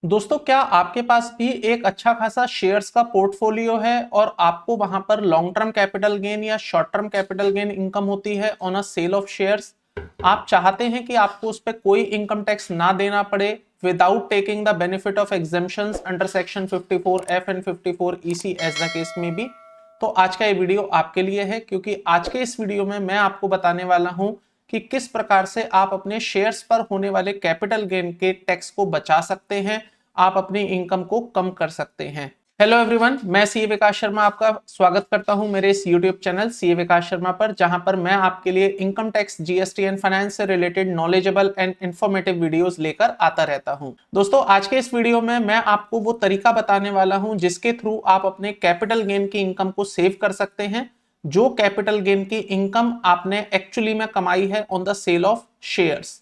दोस्तों, क्या आपके पास भी एक अच्छा खासा शेयर्स का पोर्टफोलियो है और आपको वहां पर लॉन्ग टर्म कैपिटल गेन या short term capital gain income होती है on a sale of shares. आप चाहते हैं कि आपको उस पर कोई इनकम टैक्स ना देना पड़े without taking the benefit of exemptions under section 54F and 54EC as the case में भी। तो आज का ये वीडियो आपके लिए है, क्योंकि आज के इस वीडियो में मैं आपको बताने वाला हूं कि किस प्रकार से आप अपने शेयर्स पर होने वाले कैपिटल गेन के टैक्स को बचा सकते हैं, आप अपनी इनकम को कम कर सकते हैं। हेलो एवरीवन, मैं सीए विकास शर्मा आपका स्वागत करता हूं मेरे इस YouTube channel CA Vikas Sharma पर, जहां पर मैं आपके लिए income tax, GST and finance से related knowledgeable and informative videos लेकर आता रहता हूं। दोस्तों, आज के इस वीडियो में मैं आपको वो तरीका बताने वाला हूं जिसके थ्रू आप अपने कैपिटल गेन की इनकम को सेव कर सकते हैं, जो कैपिटल गेन की इनकम आपने एक्चुअली में कमाई है on the sale of shares.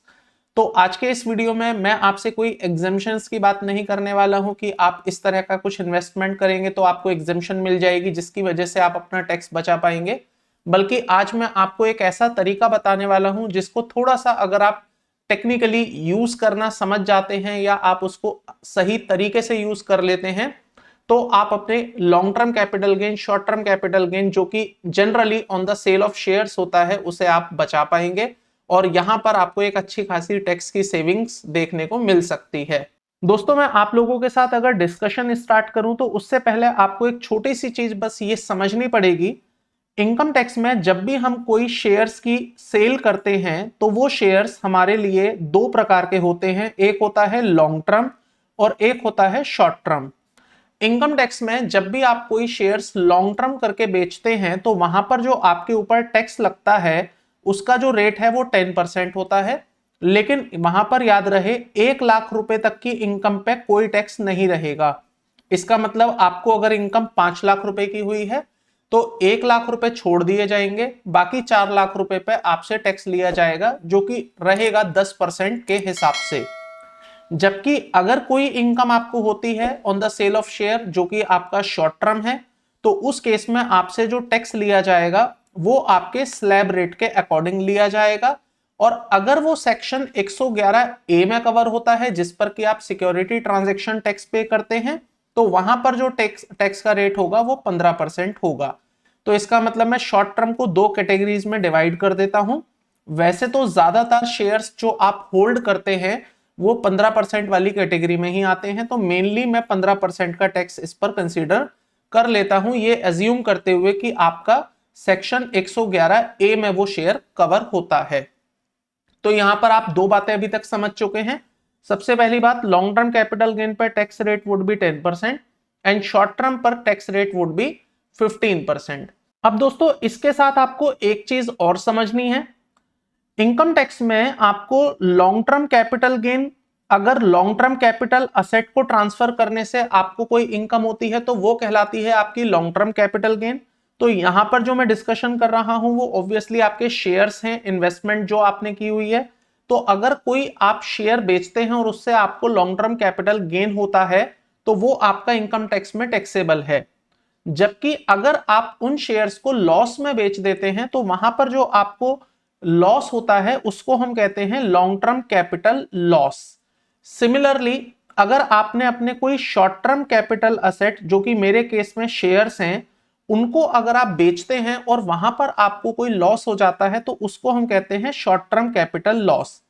तो आज के इस वीडियो में मैं आपसे कोई एग्जेम्पशंस की बात नहीं करने वाला हूं कि आप इस तरह का कुछ इन्वेस्टमेंट करेंगे तो आपको एग्जेम्पशन मिल जाएगी जिसकी वजह से आप अपना टैक्स बचा पाएंगे। बल्कि आज मैं आपको एक ऐसा तरीका बताने वाला हूं जिसको थोड़ा सा अगर आप टेक्निकली यूज करना समझ जाते हैं या आप उसको सही तरीके से यूज कर लेते हैं, तो आप अपने long term capital gain, short term capital gain जो कि generally on the sale of shares होता है, उसे आप बचा पाएंगे और यहां पर आपको एक अच्छी खासी टैक्स की सेविंग्स देखने को मिल सकती है। दोस्तों, मैं आप लोगों के साथ अगर डिस्कशन स्टार्ट करूं तो उससे पहले आपको एक छोटी सी चीज बस ये समझनी पड़ेगी। इनकम टैक्स में जब भी हम कोई शेयर्स की सेल करते हैं तो वो शेयर्स हमारे लिए दो प्रकार के होते हैं, एक होता है लॉन्ग टर्म और एक होता है शॉर्ट टर्म। इनकम टैक्स में जब भी आप कोई शेयर्स लॉन्ग टर्म करके बेचते हैं तो वहां पर जो आपके ऊपर टैक्स लगता है उसका जो रेट है वो 10% होता है। लेकिन वहां पर याद रहे, 1 लाख रुपए तक की इनकम पे कोई टैक्स नहीं रहेगा। इसका मतलब आपको अगर इनकम 5 लाख रुपए की हुई है तो 1 लाख रुपए छोड़ दिए जाएंगे, बाकी 4 लाख रुपए पे आपसे टैक्स लिया जाएगा जो कि रहेगा 10% के हिसाब से। जबकि अगर कोई इनकम आपको होती है on the sale of share जो कि आपका शॉर्ट टर्म है, तो उस केस में आपसे जो टैक्स लिया जाएगा वो आपके स्लैब रेट के अकॉर्डिंग लिया जाएगा। और अगर वो सेक्शन 111A में कवर होता है जिस पर कि आप सिक्योरिटी ट्रांजैक्शन टैक्स पे करते हैं, तो वहां पर जो टैक्स का रेट होगा वो 15% होगा। तो इसका मतलब मैं शॉर्ट टर्म को दो कैटेगरीज में डिवाइड कर देता हूं। वैसे तो ज्यादातर शेयर्स जो आप होल्ड करते हैं वो 15% वाली कैटेगरी में ही आते हैं, तो मेनली मैं 15% का टैक्स इस पर कंसीडर कर लेता हूं, ये एज्यूम करते हुए कि आपका सेक्शन 111A में वो शेयर कवर होता है। तो यहां पर आप दो बातें अभी तक समझ चुके हैं। सबसे पहली बात, लॉन्ग टर्म कैपिटल गेन पर tax rate would be 10% and short term पर टैक्स रेट वुड बी 15%। अब दोस्तों, इसके साथ आपको एक चीज और समझनी है। इनकम टैक्स में आपको लॉन्ग टर्म कैपिटल गेन, अगर लॉन्ग टर्म कैपिटल असेट को ट्रांसफर करने से आपको कोई इनकम होती है तो वो कहलाती है आपकी लॉन्ग टर्म कैपिटल गेन। तो यहां पर जो मैं डिस्कशन कर रहा हूं वो ऑब्वियसली आपके शेयर्स हैं, इन्वेस्टमेंट जो आपने की हुई है। तो अगर कोई आप शेयर बेचते हैं और उससे आपको लॉन्ग टर्म कैपिटल गेन होता है तो वो आपका इनकम टैक्स में टैक्सेबल है। जबकि अगर आप उन शेयर्स को लॉस में बेच देते हैं तो वहां पर जो आपको लॉस होता है उसको हम कहते हैं long term capital loss. Similarly, अगर आपने अपने कोई शॉर्ट टर्म कैपिटल असेट जो कि मेरे केस में शेयर्स हैं, उनको अगर आप बेचते हैं और वहां पर आपको कोई लॉस हो जाता है तो उसको हम कहते हैं short term capital loss.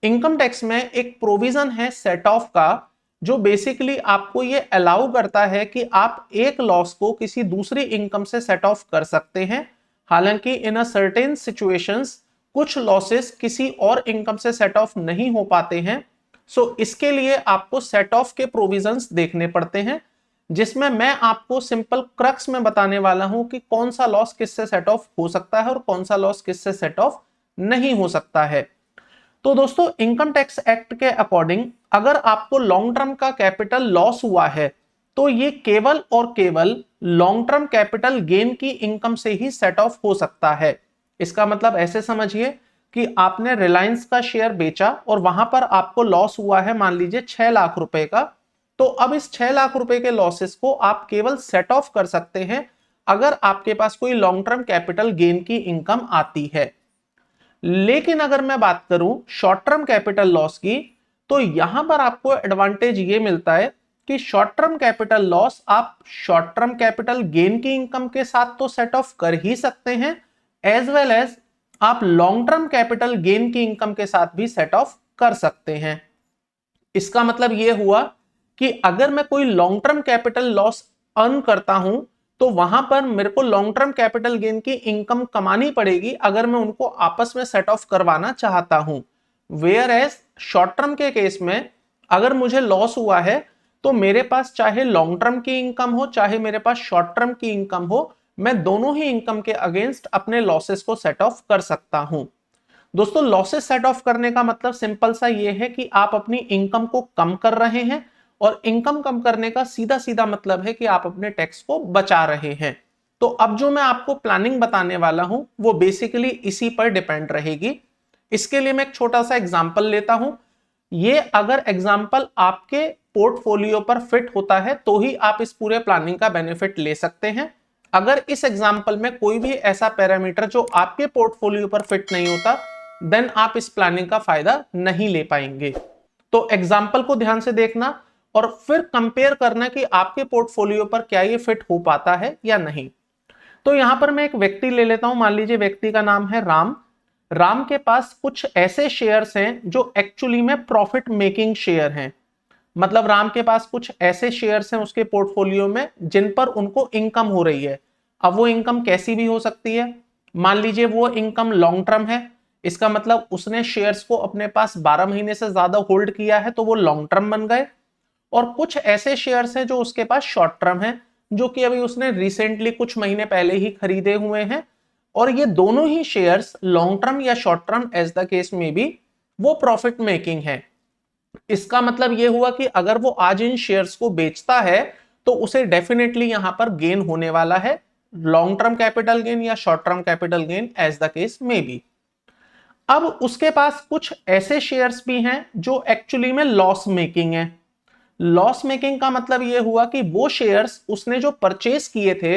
Income tax में एक प्रोविजन है सेट ऑफ का, जो बेसिकली आपको ये अलाउ करता है कि आप एक लॉस को किसी दूसरी इनकम से सेट ऑफ कर सकते हैं। हालांकि इन अ सर्टेन सिचुएशंस कुछ लॉसेस किसी और इनकम से सेट ऑफ नहीं हो पाते हैं। सो इसके लिए आपको सेट ऑफ के प्रोविजंस देखने पड़ते हैं, जिसमें मैं आपको सिंपल क्रक्स में बताने वाला हूं कि कौन सा लॉस किससे सेट ऑफ हो सकता है और कौन सा लॉस किससे सेट ऑफ नहीं हो सकता है। तो दोस्तों, इनकम टैक्स एक्ट के अकॉर्डिंग अगर आपको लॉन्ग टर्म का कैपिटल लॉस हुआ है तो ये केवल और केवल लॉन्ग टर्म कैपिटल गेन की इनकम से ही सेट ऑफ हो सकता है। इसका मतलब ऐसे समझिए कि आपने रिलायंस का शेयर बेचा और वहां पर आपको लॉस हुआ है, मान लीजिए 6 लाख रुपए का। तो अब इस 6 लाख रुपए के लॉसेस को आप केवल सेट ऑफ कर सकते हैं अगर आपके पास कोई लॉन्ग टर्म कैपिटल गेन की इनकम आती है। लेकिन अगर मैं बात करूं शॉर्ट टर्म कैपिटल लॉस की, तो तो यहां पर आपको एडवांटेज ये मिलता है कि शॉर्ट टर्म कैपिटल लॉस आप शॉर्ट टर्म कैपिटल गेन की इनकम के साथ तो सेट ऑफ कर ही सकते हैं, एज वेल एज आप लॉन्ग टर्म कैपिटल गेन की इनकम के साथ भी सेट ऑफ कर सकते हैं। इसका मतलब यह हुआ कि अगर मैं कोई long term capital loss earn करता हूं तो वहां पर मेरे को लॉन्ग टर्म कैपिटल गेन की इनकम कमानी पड़ेगी अगर मैं उनको आपस में सेट ऑफ करवाना चाहता हूं। वेयर एज शॉर्ट टर्म के केस में अगर मुझे लॉस हुआ है तो मेरे पास चाहे लॉन्ग टर्म की इनकम हो चाहे मेरे पास शॉर्ट टर्म की इनकम हो, मैं दोनों ही इनकम के अगेंस्ट अपने लॉसेस को सेट ऑफ कर सकता हूं। दोस्तों लॉसेस सेट ऑफ करने का मतलब सिंपल सा ये है कि आप अपनी इनकम को कम कर रहे हैं, और इनकम कम करने का सीधा सीधा मतलब है कि आप अपने टैक्स को बचा रहे हैं। तो अब जो मैं आपको प्लानिंग बताने वाला हूं वो बेसिकली इसी पर डिपेंड रहेगी। इसके लिए मैं एक छोटा सा एग्जांपल लेता हूं। ये अगर एग्जांपल आपके पोर्टफोलियो पर फिट होता है तो ही आप इस पूरे प्लानिंग का बेनिफिट ले सकते हैं। अगर इस एग्जांपल में कोई भी ऐसा पैरामीटर जो आपके पोर्टफोलियो पर फिट नहीं होता, देन आप इस प्लानिंग का फायदा नहीं ले पाएंगे। तो एग्जांपल को ध्यान से देखना और फिर कंपेयर करना कि आपके पोर्टफोलियो पर क्या ये फिट हो पाता है या नहीं। तो यहां पर मैं एक व्यक्ति ले लेता हूं, मान लीजिए व्यक्ति का नाम है राम। राम के पास कुछ ऐसे शेयर्स हैं जो एक्चुअली में प्रॉफिट मेकिंग शेयर हैं। मतलब राम के पास कुछ ऐसे शेयर्स हैं उसके पोर्टफोलियो में जिन पर उनको इनकम हो रही है। अब वो इनकम कैसी भी हो सकती है, मान लीजिए वो इनकम लॉन्ग टर्म है, इसका मतलब उसने शेयर्स को अपने पास 12 महीने से ज्यादा होल्ड किया है तो वो लॉन्ग टर्म बन गए। और कुछ ऐसे शेयर्स हैं जो उसके पास शॉर्ट टर्म है, जो कि अभी उसने रिसेंटली कुछ महीने पहले ही खरीदे हुए हैं, और ये दोनों ही शेयर्स लॉन्ग टर्म या short term as the case में भी वो प्रॉफिट मेकिंग है। इसका मतलब ये हुआ कि अगर वो आज इन शेयर्स को बेचता है तो उसे डेफिनेटली यहां पर गेन होने वाला है, लॉन्ग टर्म कैपिटल गेन या short term capital gain as the case में भी। अब उसके पास कुछ ऐसे शेयर्स भी हैं जो एक्चुअली में लॉस मेकिंग है। लॉस मेकिंग का मतलब यह हुआ कि वो शेयर्स उसने जो परचेस किए थे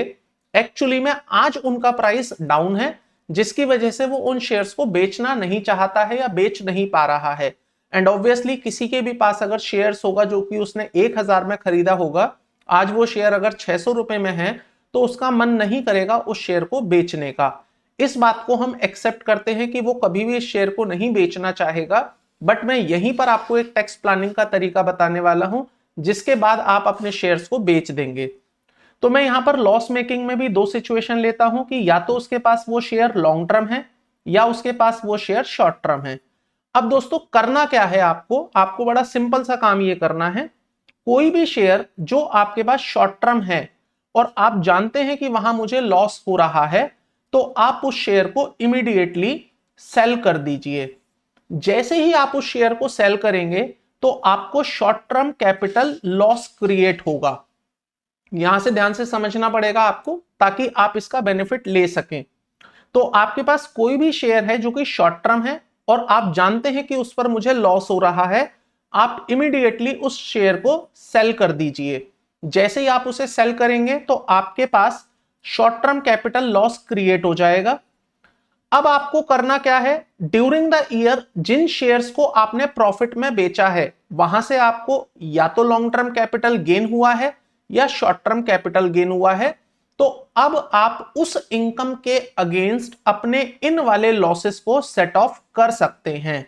एक्चुअली में आज उनका प्राइस डाउन है, जिसकी वजह से वो उन शेयर्स को बेचना नहीं चाहता है या बेच नहीं पा रहा है। एंड ऑब्वियसली किसी के भी पास अगर शेयर्स होगा जो कि उसने 1000 में खरीदा होगा, आज वो शेयर अगर 600 रुपए में है तो उसका मन नहीं करेगा उस शेयर को बेचने का। इस बात को हम एक्सेप्ट करते हैं कि वो कभी भी इस शेयर को नहीं बेचना चाहेगा। बट मैं यहीं पर आपको एक टैक्स प्लानिंग का तरीका बताने वाला हूं जिसके बाद आप अपने शेयर्स को बेच देंगे। तो मैं यहां पर लॉस मेकिंग में भी दो सिचुएशन लेता हूं कि या तो उसके पास वो शेयर लॉन्ग टर्म है या उसके पास वो शेयर शॉर्ट टर्म है। अब दोस्तों करना क्या है, आपको बड़ा सिंपल सा काम ये करना है। कोई भी शेयर जो आपके पास शॉर्ट टर्म है और आप जानते हैं कि वहां मुझे लॉस हो रहा है, तो आप उस शेयर को इमीडिएटली सेल कर दीजिए। जैसे ही आप उस शेयर को सेल करेंगे तो आपको short term capital loss create होगा। यहां से ध्यान से समझना पड़ेगा आपको ताकि आप इसका बेनिफिट ले सकें। तो आपके पास कोई भी शेयर है जो कि शॉर्ट टर्म है और आप जानते हैं कि उस पर मुझे लॉस हो रहा है, आप इमीडिएटली उस शेयर को सेल कर दीजिए। जैसे ही आप उसे सेल करेंगे तो आपके पास short term capital loss create हो जाएगा। अब आपको करना क्या है, ड्यूरिंग द ईयर जिन शेयर्स को आपने प्रॉफिट में बेचा है वहां से आपको या तो लॉन्ग टर्म कैपिटल गेन हुआ है या शॉर्ट टर्म कैपिटल गेन हुआ है, तो अब आप उस इनकम के अगेंस्ट अपने इन वाले लॉसेस को सेट ऑफ कर सकते हैं।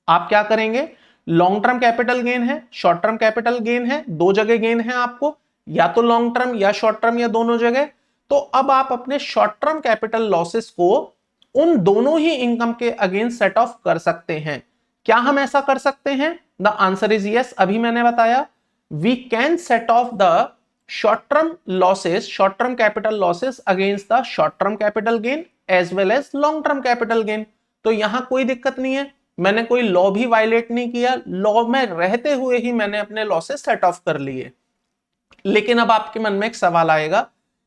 आप क्या करेंगे, लॉन्ग टर्म कैपिटल गेन है, शॉर्ट टर्म कैपिटल गेन है, दो जगह गेन है आपको, या तो लॉन्ग टर्म या शॉर्ट टर्म या दोनों जगह। तो अब आप अपने शॉर्ट टर्म कैपिटल लॉसेस को उन दोनों ही इनकम के अगेंस्ट सेट ऑफ कर सकते हैं। क्या हम ऐसा कर सकते हैं? The answer is yes. अभी मैंने बताया we can set off the short term losses, short term capital losses against the short term capital gain as well as long term capital gain. तो यहां कोई दिक्कत नहीं है, मैंने कोई लॉ भी वायलेट नहीं किया, लॉ में रहते हुए ही मैंने अपने लॉसेस सेट ऑफ कर लिए। लेकिन अब आपके मन में एक सवाल आएगा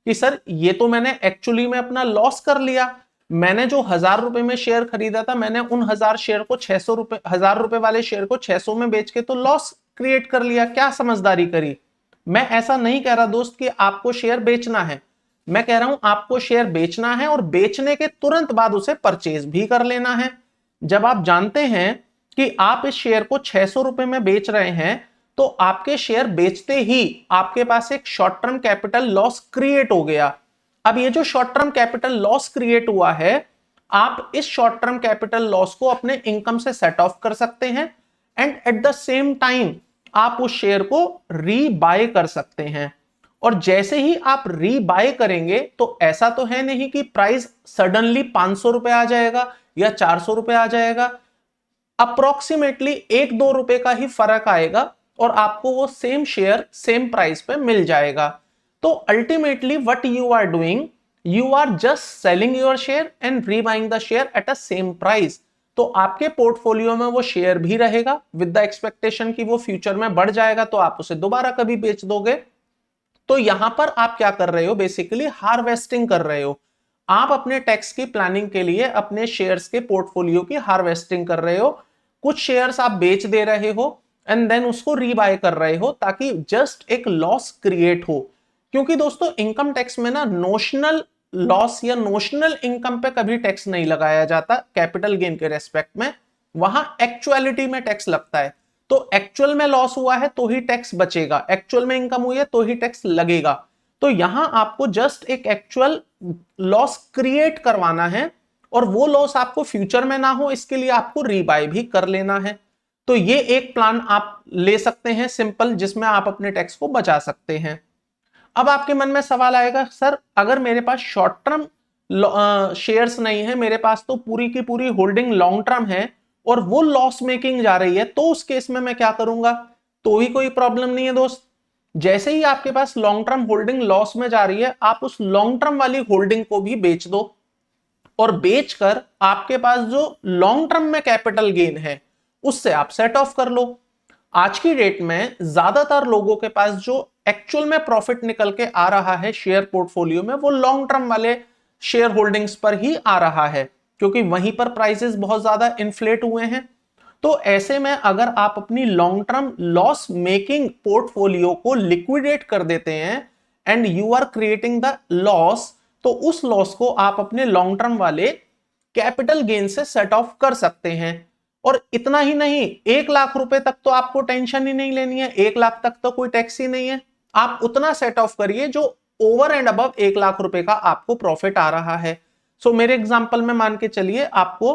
कि सर ये तो मैंने एक्चुअली में अपना लॉस कर लिया, मैंने जो 1000 रुपए में शेयर खरीदा था मैंने उन 1000 शेयर को 600 रुपए, 1000 रुपए वाले शेयर को 600 में बेच के तो लॉस क्रिएट कर लिया। क्या समझदारी करी? मैं ऐसा नहीं कह रहा दोस्त कि आपको शेयर बेचना है, मैं कह रहा हूं आपको शेयर बेचना है और बेचने के तुरंत बाद उसे परचेज भी कर लेना है। जब आप जानते हैं कि आप इस शेयर को 600 रुपए में बेच रहे हैं, तो आपके शेयर बेचते ही आपके पास एक short term capital loss create हो गया। अब ये जो short term capital loss create हुआ है, आप इस शॉर्ट टर्म कैपिटल लॉस को अपने इनकम से सेट ऑफ कर सकते हैं and at the same time आप उस शेयर को रीबाय कर सकते हैं। और जैसे ही आप रीबाय करेंगे तो ऐसा तो है नहीं कि प्राइस सडनली 500 रुपए आ जाएगा या 400 रुपए आ जाएगा। अप्रोक्सीमेटली 1-2 रुपए का ही फर्क आएगा और आपको वो सेम शेयर सेम प्राइस पे मिल जाएगा। तो ultimately what you are doing, you are just selling your share and rebuying the share at a same price. तो आपके पोर्टफोलियो में वो शेयर भी रहेगा विद द एक्सपेक्टेशन कि वो फ्यूचर में बढ़ जाएगा तो आप उसे दोबारा कभी बेच दोगे। तो यहां पर आप क्या कर रहे हो, बेसिकली हार्वेस्टिंग कर रहे हो। आप अपने टैक्स की प्लानिंग के लिए अपने शेयर्स के पोर्टफोलियो की हार्वेस्टिंग कर रहे हो। कुछ शेयर्स आप बेच दे रहे हो एंड देन उसको रीबाय कर रहे हो ताकि जस्ट एक लॉस क्रिएट हो। क्योंकि दोस्तों इनकम टैक्स में ना नोशनल लॉस या नोशनल इनकम पे कभी टैक्स नहीं लगाया जाता कैपिटल गेन के रेस्पेक्ट में, वहां एक्चुअलिटी में टैक्स लगता है। तो एक्चुअल में लॉस हुआ है तो ही टैक्स बचेगा, एक्चुअल में इनकम हुई है तो ही टैक्स लगेगा। तो यहां आपको जस्ट एक एक्चुअल लॉस क्रिएट करवाना है और वो लॉस आपको फ्यूचर में ना हो, इसके लिए आपको रीबाय भी कर लेना है। तो ये एक प्लान आप ले सकते हैं सिंपल, जिसमें आप अपने टैक्स को बचा सकते हैं। अब आपके मन में सवाल आएगा, सर अगर मेरे पास शॉर्ट टर्म शेयर्स नहीं है, मेरे पास तो पूरी की पूरी होल्डिंग लॉन्ग टर्म है और वो लॉस मेकिंग जा रही है, तो उस केस में मैं क्या करूंगा? तो भी कोई प्रॉब्लम नहीं है दोस्त। जैसे ही आपके पास लॉन्ग टर्म होल्डिंग लॉस में जा रही है, आप उस लॉन्ग टर्म वाली होल्डिंग को भी बेच दो और बेचकर आपके पास जो लॉन्ग टर्म में कैपिटल गेन है उससे आप सेट ऑफ कर लो। आज की डेट में ज्यादातर लोगों के पास जो एक्चुअल में प्रॉफिट निकल के आ रहा है शेयर पोर्टफोलियो में, वो लॉन्ग टर्म वाले शेयर होल्डिंग्स पर ही आ रहा है, क्योंकि वहीं पर प्राइसेस बहुत ज्यादा इन्फ्लेट हुए हैं। तो ऐसे में अगर आप अपनी long term loss making portfolio को लिक्विडेट कर देते हैं and you are creating the loss, तो उस लॉस को आप अपने लॉन्ग टर्म वाले कैपिटल गेन से सेट ऑफ कर सकते हैं। और इतना ही नहीं, 1 लाख रुपए तक तो आपको टेंशन ही नहीं लेनी है, 1 लाख तक तो कोई टैक्स ही नहीं है। आप उतना सेट ऑफ करिए जो ओवर एंड अबव 1 लाख रुपए का आपको प्रॉफिट आ रहा है। सो मेरे एग्जांपल में मान के चलिए आपको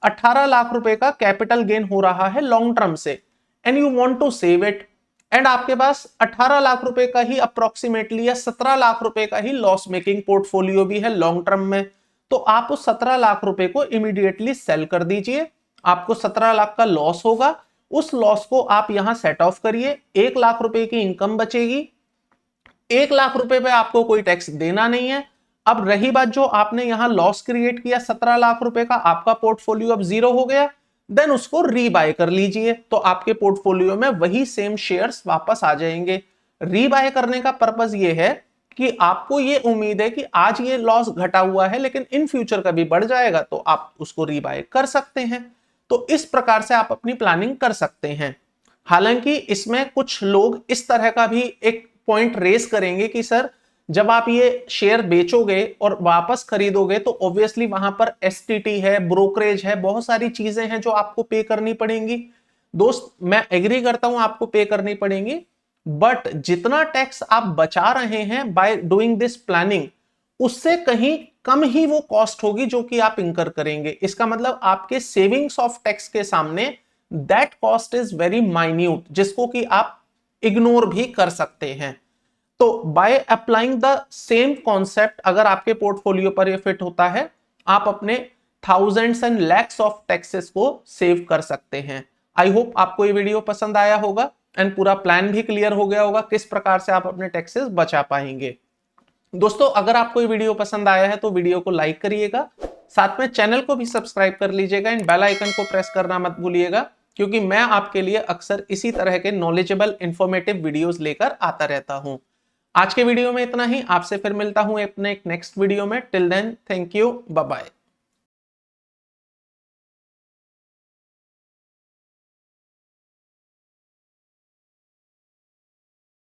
18 लाख रुपए का कैपिटल गेन हो रहा है लॉन्ग टर्म से and you want to save it, and आपके पास 18 लाख रुपए का ही अप्रोक्सीमेटली या 17 लाख रुपए का ही लॉस मेकिंग पोर्टफोलियो भी है लॉन्ग टर्म में। तो आप उस 17 लाख रुपए को इमीडिएटली सेल कर दीजिए, आपको 17 लाख का लॉस होगा, उस लॉस को आप यहां सेट ऑफ करिए, 1 लाख रुपए की इनकम बचेगी, 1 लाख रुपए पे आपको कोई टैक्स देना नहीं है। अब रही बात जो आपने यहां लॉस क्रिएट किया 17 लाख रुपए का, आपका पोर्टफोलियो अब जीरो हो गया, देन उसको रीबाय कर लीजिए तो आपके पोर्टफोलियो में वही सेम शेयर्स वापस आ जाएंगे। रीबाय करने का पर्पस ये है कि आपको ये उम्मीद है कि आज ये लॉस घटा हुआ है लेकिन इन फ्यूचर कभी बढ़ जाएगा तो आप उसको रीबाय कर सकते हैं। तो इस प्रकार से आप अपनी प्लानिंग कर सकते हैं। हालांकि इसमें कुछ लोग इस तरह का भी एक पॉइंट रेस करेंगे कि सर जब आप ये शेयर बेचोगे और वापस खरीदोगे तो ऑब्वियसली वहां पर एसटीटी है, ब्रोकरेज है, बहुत सारी चीजें हैं जो आपको पे करनी पड़ेंगी। दोस्त मैं एग्री करता हूं आपको पे करनी पड़ेंगी, बट जितना टैक्स आप बचा रहे हैं बाय डूइंग दिस प्लानिंग, उससे कहीं कम ही वो कॉस्ट होगी जो कि आप इंकर करेंगे। इसका मतलब आपके सेविंग्स ऑफ टैक्स के सामने that cost is very minute, जिसको कि आप इग्नोर भी कर सकते हैं। तो by applying the same concept अगर आपके पोर्टफोलियो पर ये फिट होता है, आप अपने thousands and lakhs of taxes को सेव कर सकते हैं। आई होप आपको ये वीडियो पसंद आया होगा एंड पूरा प्लान भी क्लियर हो गया होगा किस प्रकार से आप अपने टैक्सेस बचा पाएंगे। दोस्तों अगर आपको ये वीडियो पसंद आया है तो वीडियो को लाइक करिएगा, साथ में चैनल को भी सब्सक्राइब कर लीजिएगा एंड बेल आइकन को प्रेस करना मत भूलिएगा, क्योंकि मैं आपके लिए अक्सर इसी तरह के नॉलेजेबल इंफॉर्मेटिव वीडियोस लेकर आता रहता हूं। आज के वीडियो में इतना ही, आपसे फिर मिलता हूं अपने एक नेक्स्ट वीडियो में। Till then thank you, bye bye.